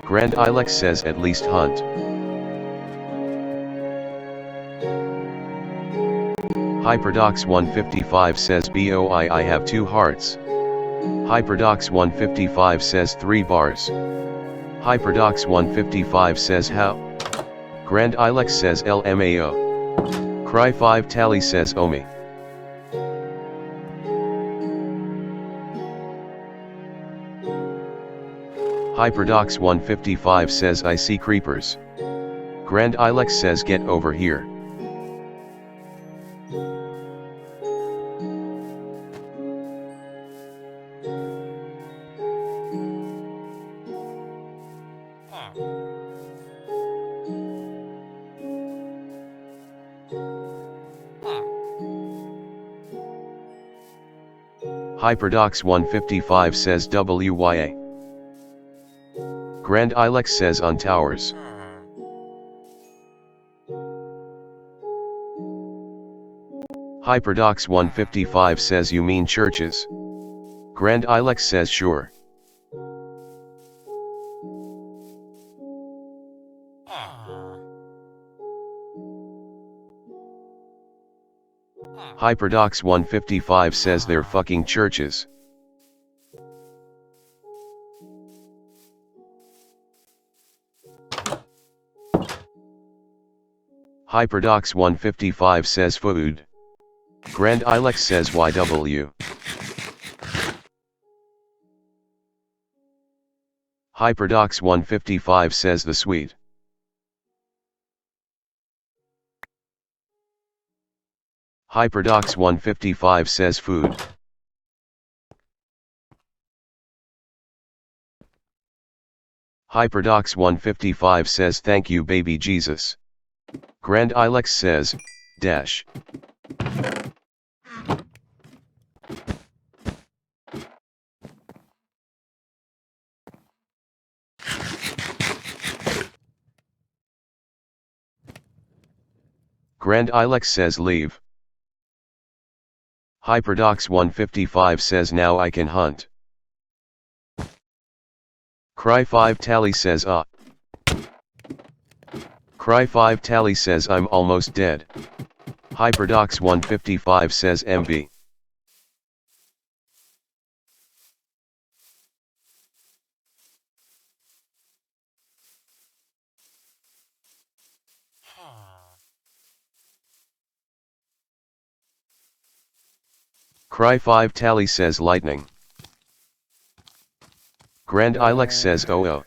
Grand Ilex says at least hunt. Hyperdox 155 says BOI I have 2 hearts. Hyperdox 155 says 3 bars. Hyperdox 155 says how? Grand Ilex says LMAO. Cry 5 Tally says Omi. Hyperdox 155 says I see creepers. Grand Ilex says get over here. Hyperdox 155 says WYA. Grand Ilex says on towers. Hyperdox 155 says you mean churches. Grand Ilex says sure. Hyperdox 155 says they're fucking churches. Hyperdox 155 says food. Grand Ilex says YW. Hyperdox 155 says the sweet. Hyperdox 155 says food. Hyperdox 155 says thank you baby Jesus. Grand Ilex says, dash. Grand Ilex says leave. Hyperdox 155 says now I can hunt. Cry 5 Tally says Cry 5 Tally says I'm almost dead. Hyperdox 155 says MB. Cry 5 Tally says lightning. Grand Ilex says oh.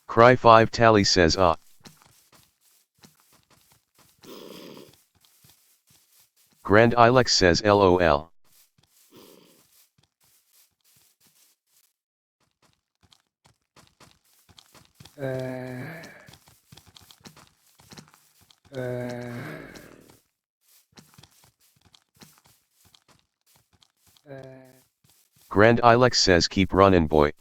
Cry 5 Tally says Grand Ilex says LOL. Grand Ilex says keep runnin' boy.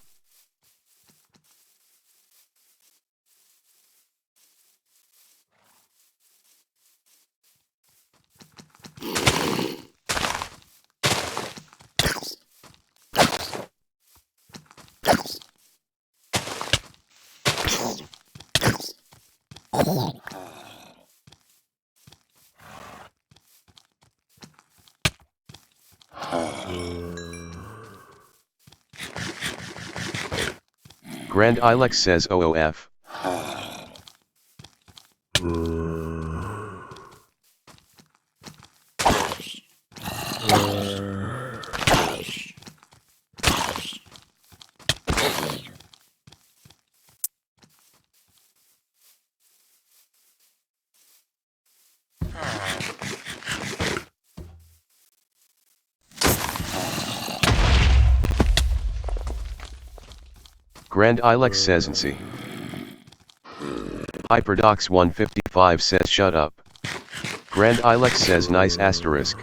Grand Ilex says OOF. Grand Ilex says NC. Hyperdox 155 says shut up. Grand Ilex says nice asterisk.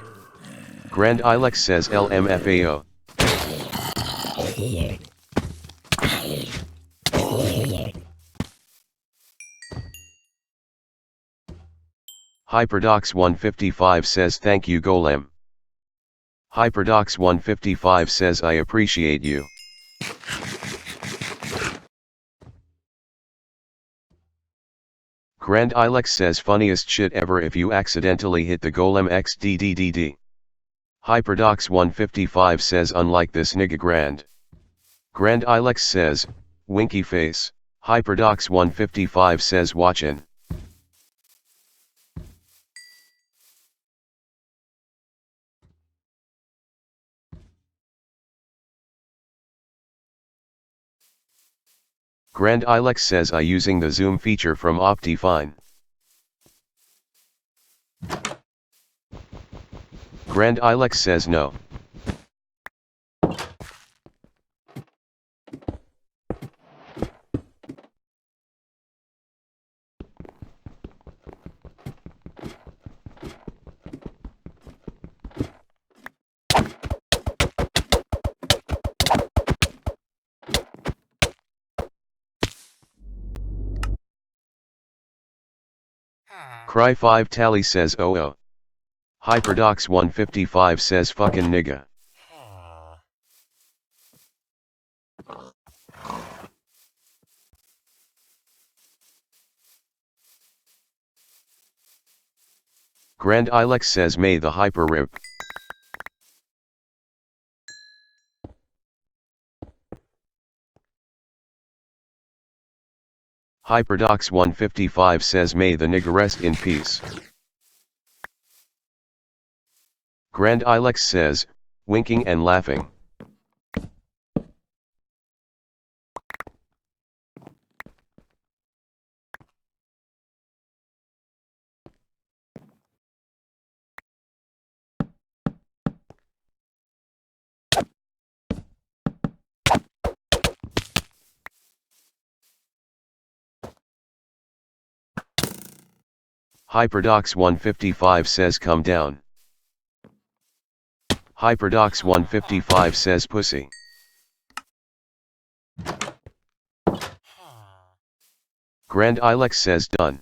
Grand Ilex says LMFAO. Hyperdox 155 says thank you Golem. Hyperdox 155 says I appreciate you. Grand Ilex says funniest shit ever if you accidentally hit the golem xddddd. Hyperdox 155 says unlike this nigga Grand. Grand Ilex says, winky face. Hyperdox 155 says watchin'. Grand Ilex says I using the zoom feature from Optifine. Grand Ilex says no. Cry 5 Tally says oh oh. Hyperdox 155 says fucking nigga. Grand Ilex says may the hyper rip. Hyperdox 155 says may the nigga rest in peace. Grand Ilex says, winking and laughing. Hyperdox 155 says come down. Hyperdox 155 says pussy. Grand Ilex says done.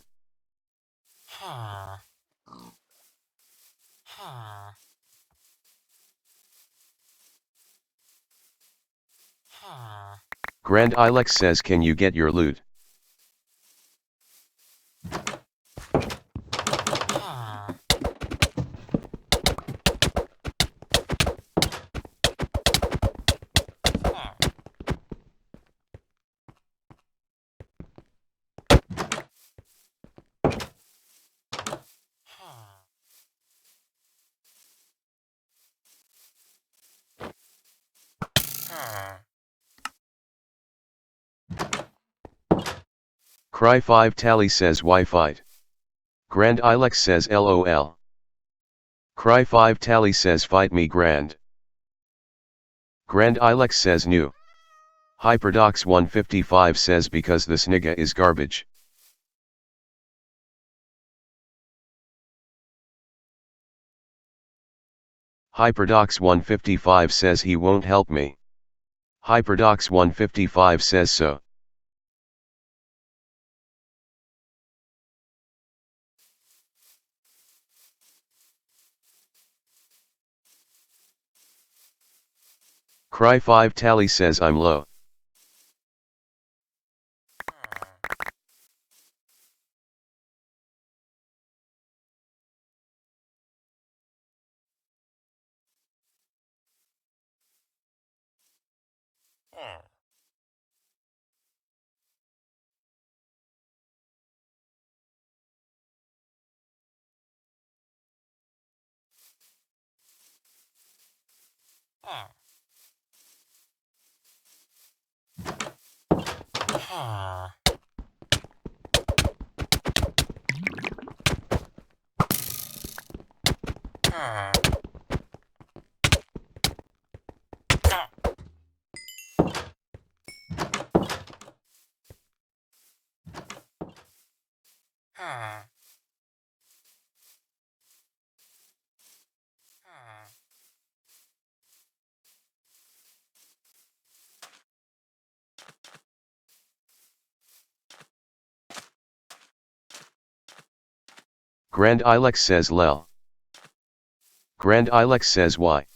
Grand Ilex says can you get your loot? Cry 5 Tally says why fight? Grand Ilex says LOL. Cry 5 Tally says fight me Grand. Grand Ilex says new. Hyperdox 155 says because this nigga is garbage. Hyperdox 155 says he won't help me. Hyperdox 155 says so. Cry 5 Tally says I'm low. Grand Ilex says lel. Grand Ilex says why?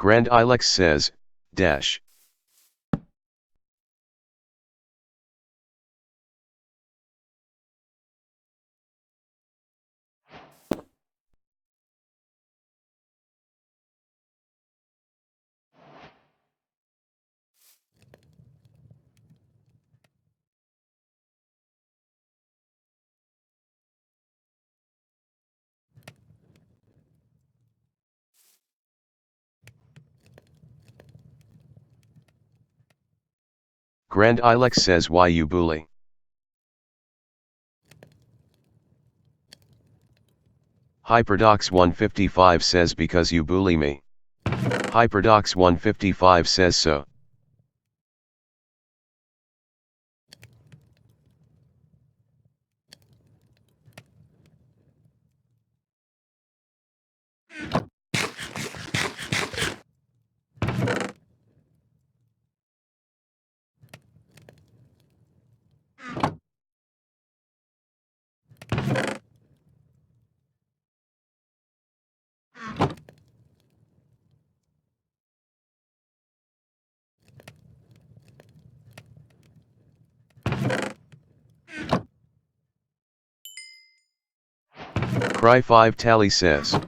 Grand Ilex says, dash. Grand Ilex says, why you bully? Hyperdox 155 says, because you bully me. Hyperdox 155 says so. Cry 5 Tally says.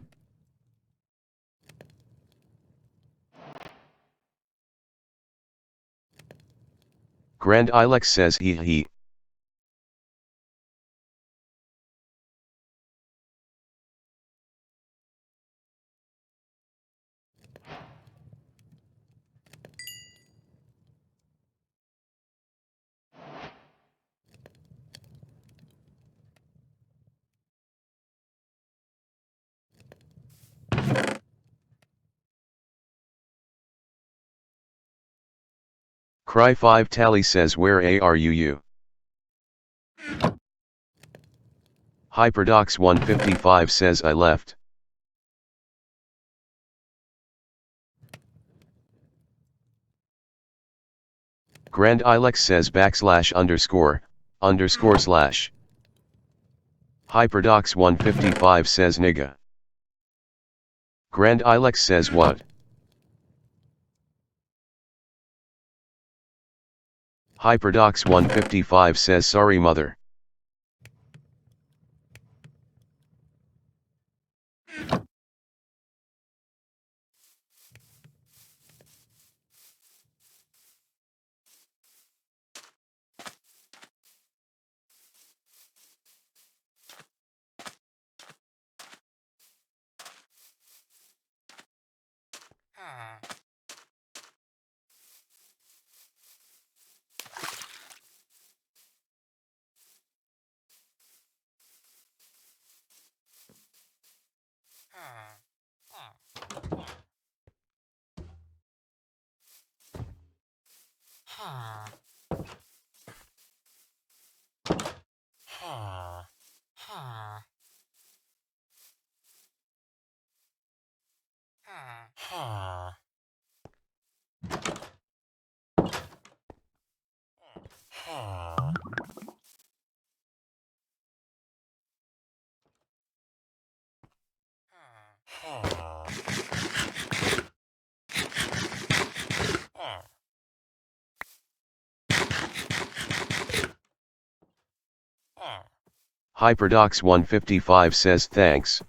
Grand Ilex says, he. Cry 5 Tally says, where are you? Hyperdox 155 says, I left. Grand Ilex says, ___/. Hyperdox 155 says, nigga. Grand Ilex says, what? Hyperdox 155 says, sorry mother. Hyperdox 155 says, thanks.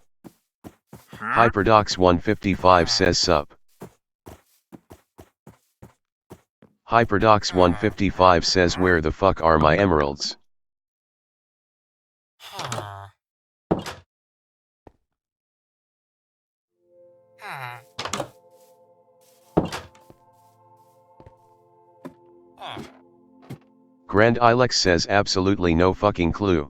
Hyperdox 155 says, sup. Hyperdox 155 says, where the fuck are my emeralds? Grand Ilex says, absolutely no fucking clue.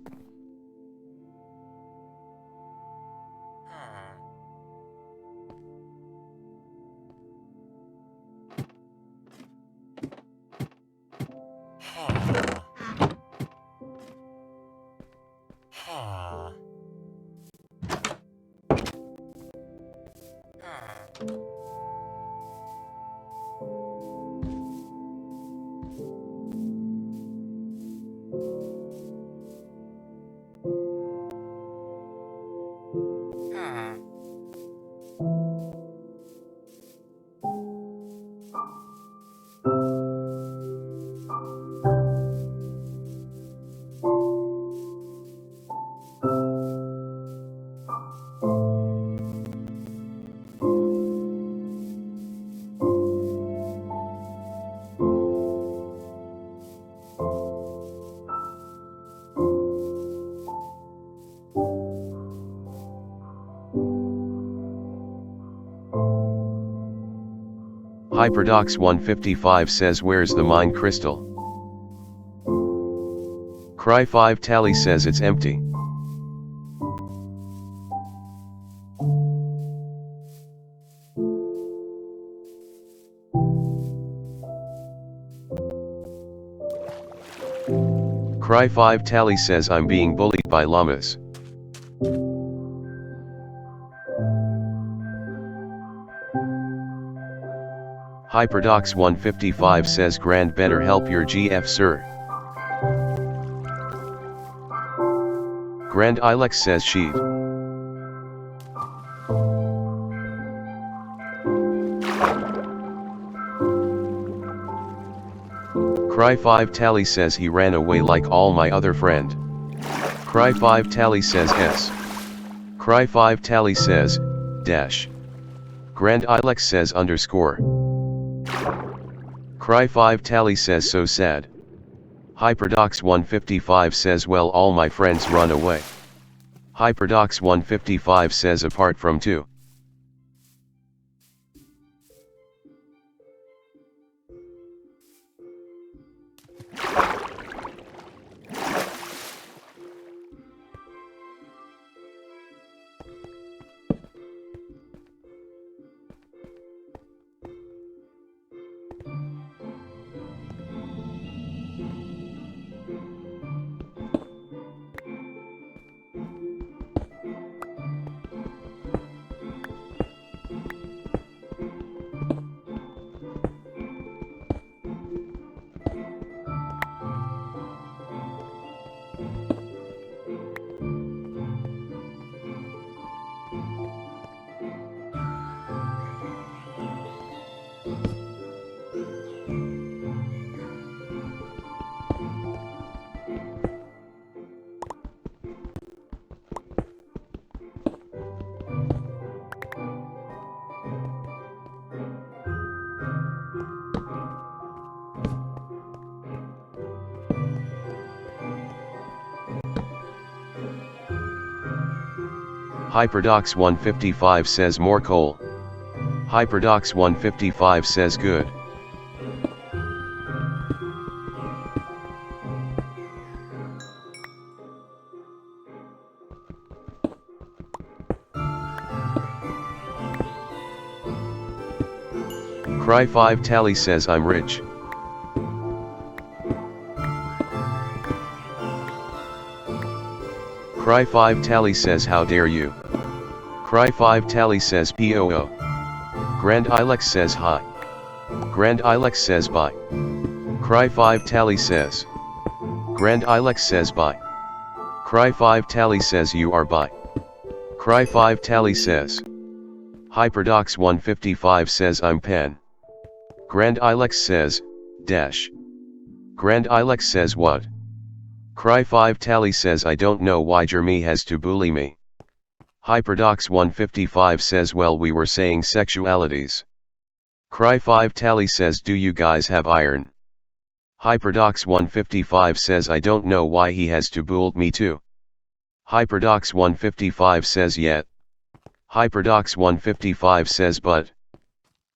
Hyperdox 155 says where's the mind crystal? Cry 5 Tally says it's empty. Cry 5 Tally says I'm being bullied by llamas. Hyperdox 155 says Grand better help your GF sir. Grand Ilex says she'd. Cry 5 Tally says he ran away like all my other friend. Cry 5 Tally says S. Cry 5 Tally says, dash. Grand Ilex says underscore. Cry 5 Tally says so sad. Hyperdox 155 says well all my friends run away. Hyperdox 155 says apart from 2. Hyperdox 155 says more coal. Hyperdox 155 says good. Cry 5 Tally says I'm rich. Cry 5 Tally says how dare you. Cry 5 Tally says POO. Grand Ilex says hi. Grand Ilex says bye. Cry 5 Tally says. Grand Ilex says bye. Cry 5 Tally says you are bye. Cry 5 Tally says. Hyperdox 155 says I'm pen. Grand Ilex says, dash. Grand Ilex says what? Cry 5 Tally says I don't know why Jeremy has to bully me. Hyperdox 155 says well we were saying sexualities. Cry 5 Tally says do you guys have iron? Hyperdox 155 says I don't know why he has to bully me too. Hyperdox 155 says yet. Hyperdox 155 says but.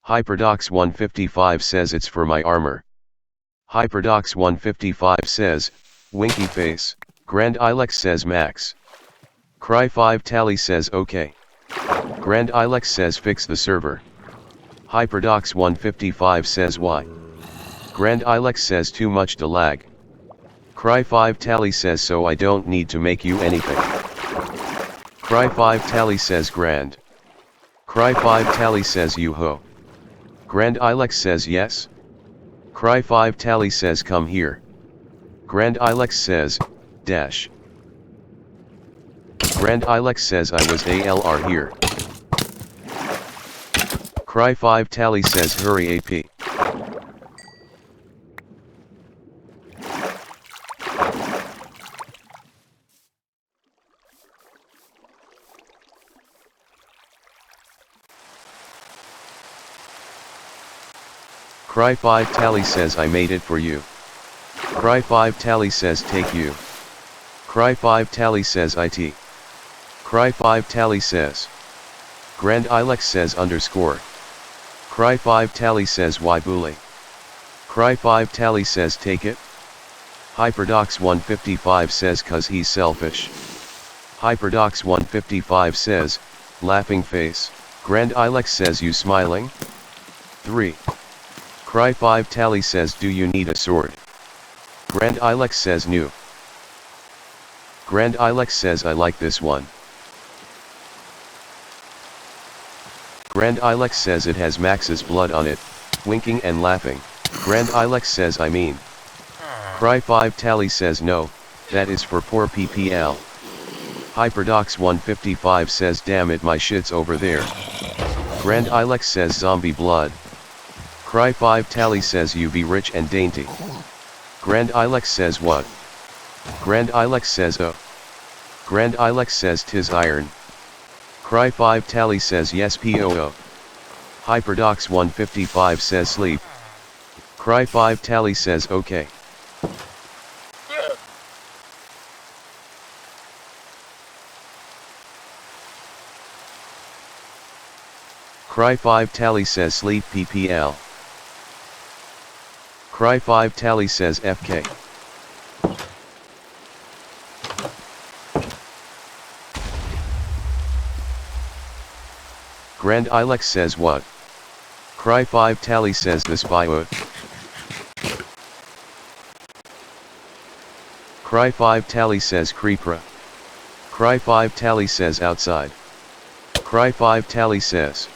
Hyperdox 155 says it's for my armor. Hyperdox 155 says, winky face. Grand Ilex says max. Cry 5 Tally says okay. Grand Ilex says fix the server. Hyperdox 155 says why? Grand Ilex says too much to lag. Cry 5 Tally says so I don't need to make you anything. Cry 5 Tally says grand. Cry 5 Tally says you ho. Grand Ilex says yes. Cry 5 Tally says come here. Grand Ilex says, dash. Grand Ilex says I was ALR here. Cry 5 Tally says hurry AP. Cry 5 Tally says I made it for you. Cry 5 Tally says take you. Cry 5 Tally says IT. Cry 5 Tally says. Grand Ilex says underscore. Cry 5 Tally says why bully? Cry 5 Tally says take it. Hyperdox 155 says cause he's selfish. Hyperdox 155 says, laughing face. Grand Ilex says you smiling? 3. Cry 5 Tally says do you need a sword? Grand Ilex says new. Grand Ilex says I like this one. Grand Ilex says it has Max's blood on it, winking and laughing. Grand Ilex says I mean. Cry 5 Tally says no, that is for poor PPL. Hyperdox 155 says damn it my shit's over there. Grand Ilex says zombie blood. Cry 5 Tally says you be rich and dainty. Grand Ilex says what? Grand Ilex says oh. Grand Ilex says tis iron. Cry 5 Tally says yes poo. Hyperdox 155 says sleep. Cry 5 Tally says okay. Cry 5 Tally says sleep PPL. Cry 5 Tally says FK. Grand Ilex says what? Cry 5 Tally says the spy. Cry 5 Tally says creepra. Cry 5 Tally says outside. Cry 5 Tally says.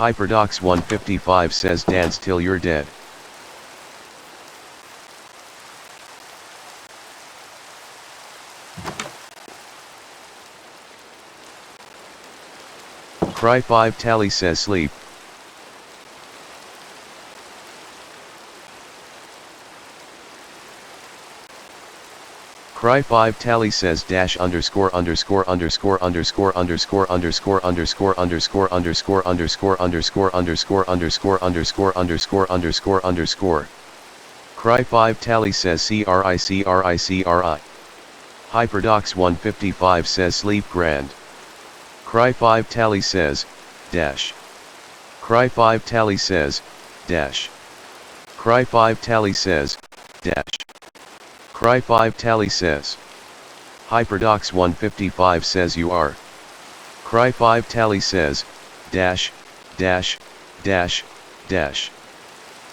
Hyperdox 155 says dance till you're dead. Cry 5 Tally says sleep. Cry 5 Tally says dash underscore underscore underscore underscore underscore underscore underscore underscore underscore underscore underscore underscore underscore underscore underscore underscore underscore. Cry 5 Tally says CRI. Hyperdox 155 says sleep grand. Cry 5 Tally says, dash. Cry 5 Tally says, dash. Cry 5 Tally says, dash. Cry 5 Tally says. Hyperdox 155 says you are. Cry 5 Tally says, dash, dash, dash, dash.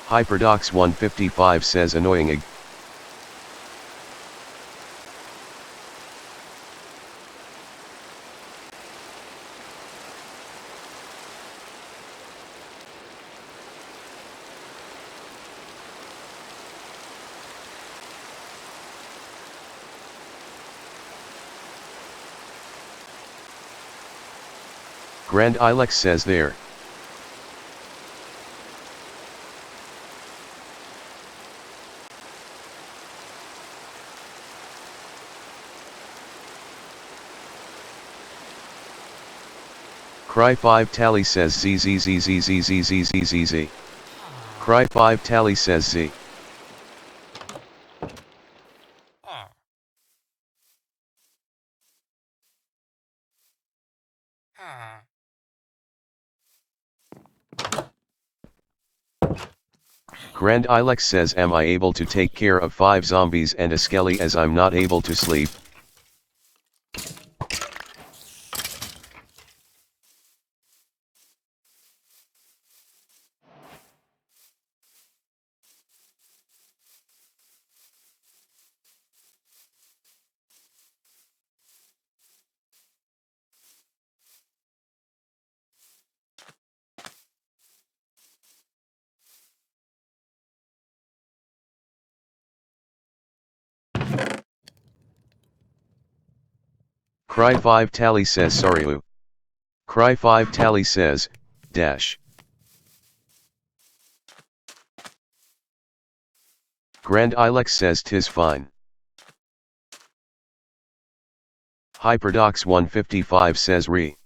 Hyperdox 155 says annoying ig. Grand Ilex says there. Cry 5 Tally says Z. Cry 5 Tally says Z. Grand Ilex says am I able to take care of 5 zombies and a skelly as I'm not able to sleep? Cry 5 Tally says sorry. Cry 5 Tally says, dash. Grand Ilex says tis fine. Hyperdox 155 says re.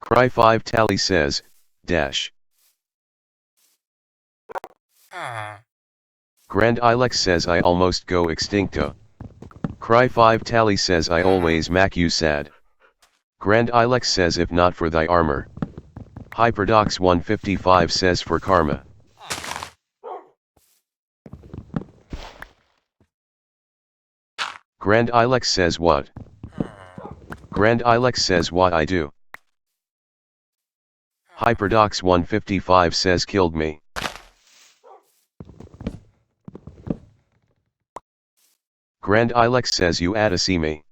Cry 5 Tally says, dash. Grand Ilex says I almost go extincto. Cry 5 Tally says I always make you sad. Grand Ilex says if not for thy armor. Hyperdox 155 says for karma. Grand Ilex says what? Grand Ilex says what I do. Hyperdox 155 says killed me. Grand Ilex says you atta see me.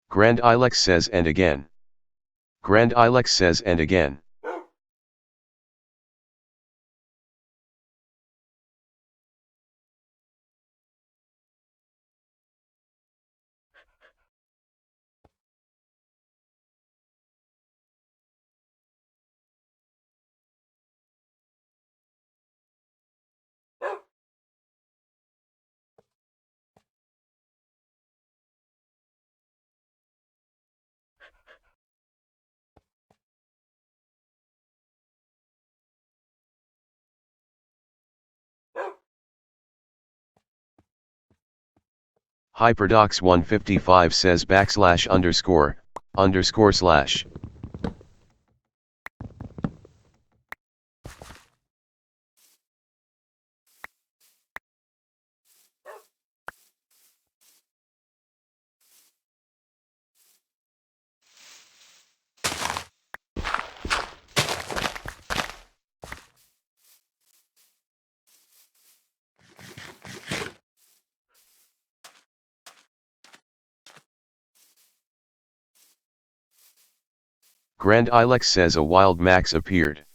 Grand Ilex says and again. Grand Ilex says and again. Hyperdox 155 says backslash underscore, underscore slash. Grand Ilex says a wild max appeared.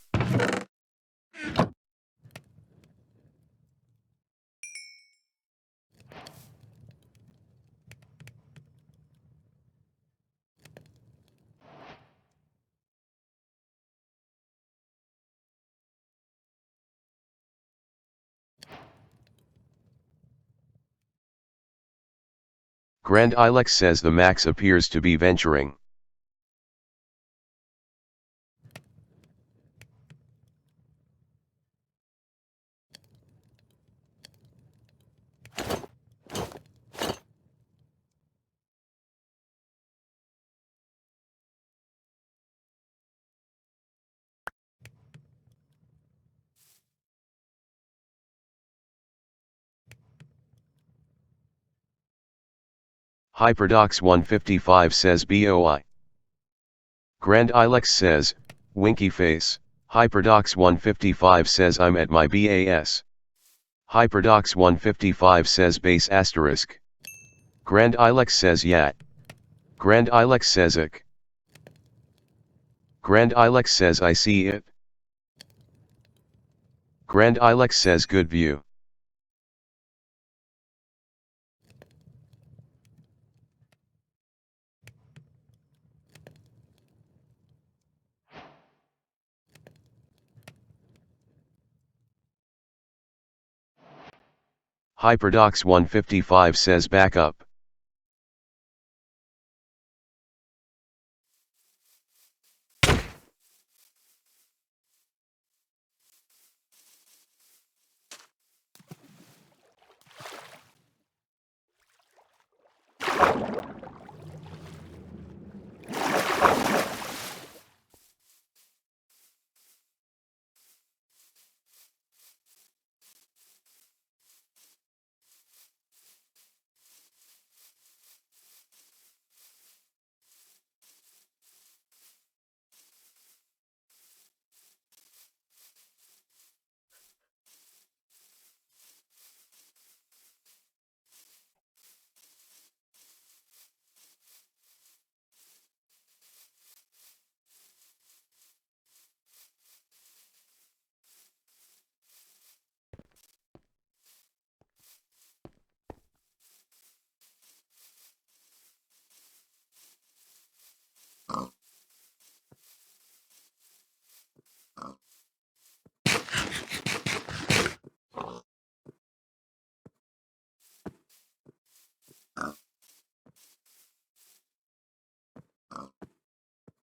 Grand Ilex says the max appears to be venturing. Hyperdox 155 says BOI. Grand Ilex says, winky face. Hyperdox 155 says I'm at my BAS. Hyperdox 155 says base asterisk. Grand Ilex says yat. Grand Ilex says ik. Grand Ilex says I see it. Grand Ilex says good view. Hyperdox 155 says back up.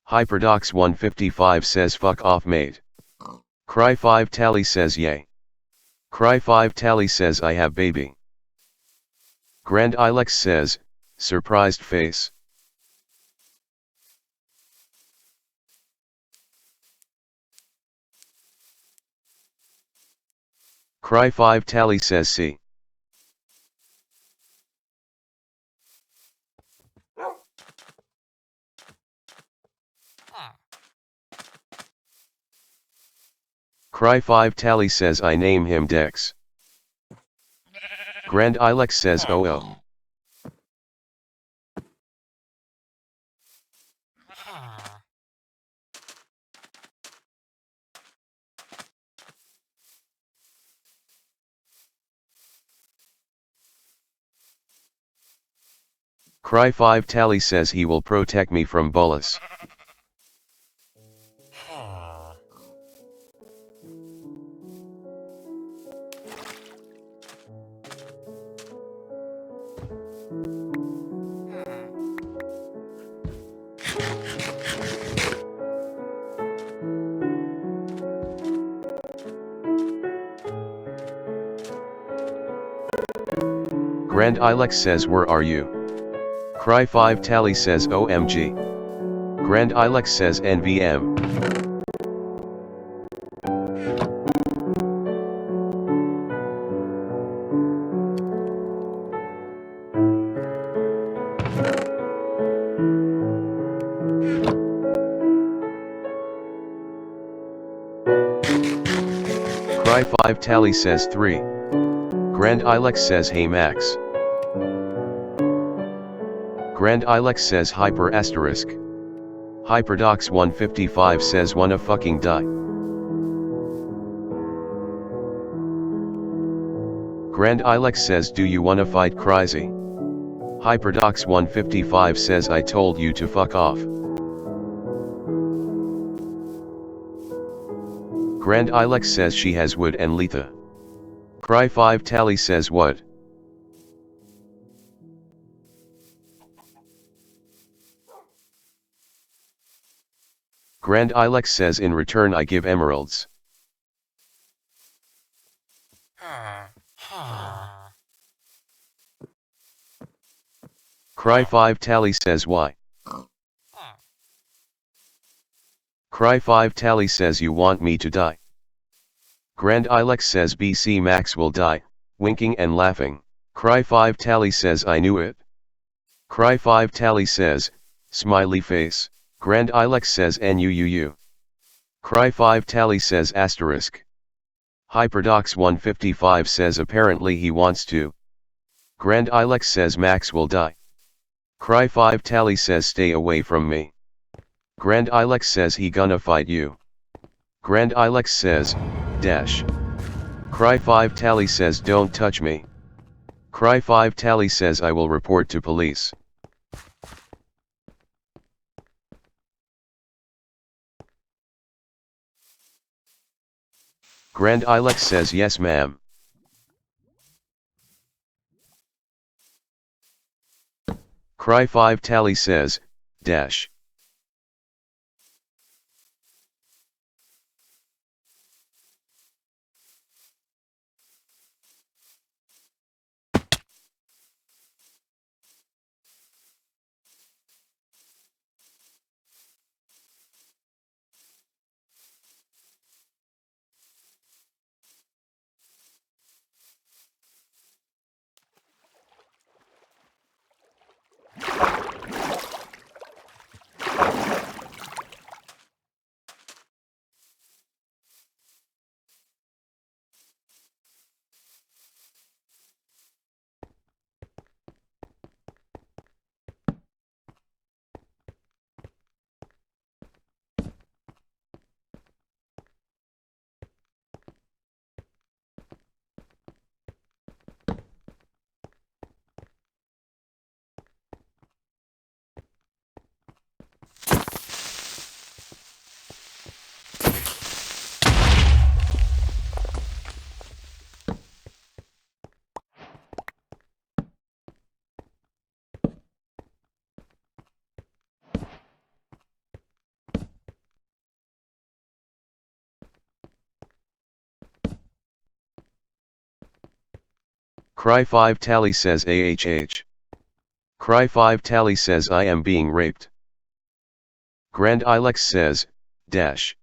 Hyperdox 155 says fuck off mate. Cry 5 Tally says yay. Cry 5 Tally says I have baby. Grand Ilex says, surprised face. Cry 5 Tally says see. Cry 5 Tally says I name him Dex. Grand Ilex says oh. Cry 5 Tally says he will protect me from bullets. Grand Ilex says where are you? Cry 5 Tally says OMG. Grand Ilex says NVM. Cry 5 Tally says 3. Grand Ilex says hey Max. Grand Ilex says hyper asterisk. Hyperdox 155 says wanna fucking die. Grand Ilex says do you wanna fight crazy? Hyperdox 155 says I told you to fuck off. Grand Ilex says she has wood and Letha. Cry 5 Tally says what? Grand Ilex says in return I give emeralds. Cry 5 Tally says why? Cry 5 Tally says you want me to die. Grand Ilex says BC Max will die, winking and laughing. Cry 5 Tally says I knew it. Cry 5 Tally says, smiley face. Grand Ilex says NUUU. Cry 5 Tally says asterisk. Hyperdox 155 says apparently he wants to. Grand Ilex says Max will die. Cry 5 Tally says stay away from me. Grand Ilex says he gonna fight you. Grand Ilex says, dash. Cry 5 Tally says don't touch me. Cry 5 Tally says I will report to police. Grand Ilex says yes ma'am. Cry 5 Tally says, dash. Cry 5 Tally says AHH. Cry 5 Tally says I am being raped. Grand Ilex says, dash.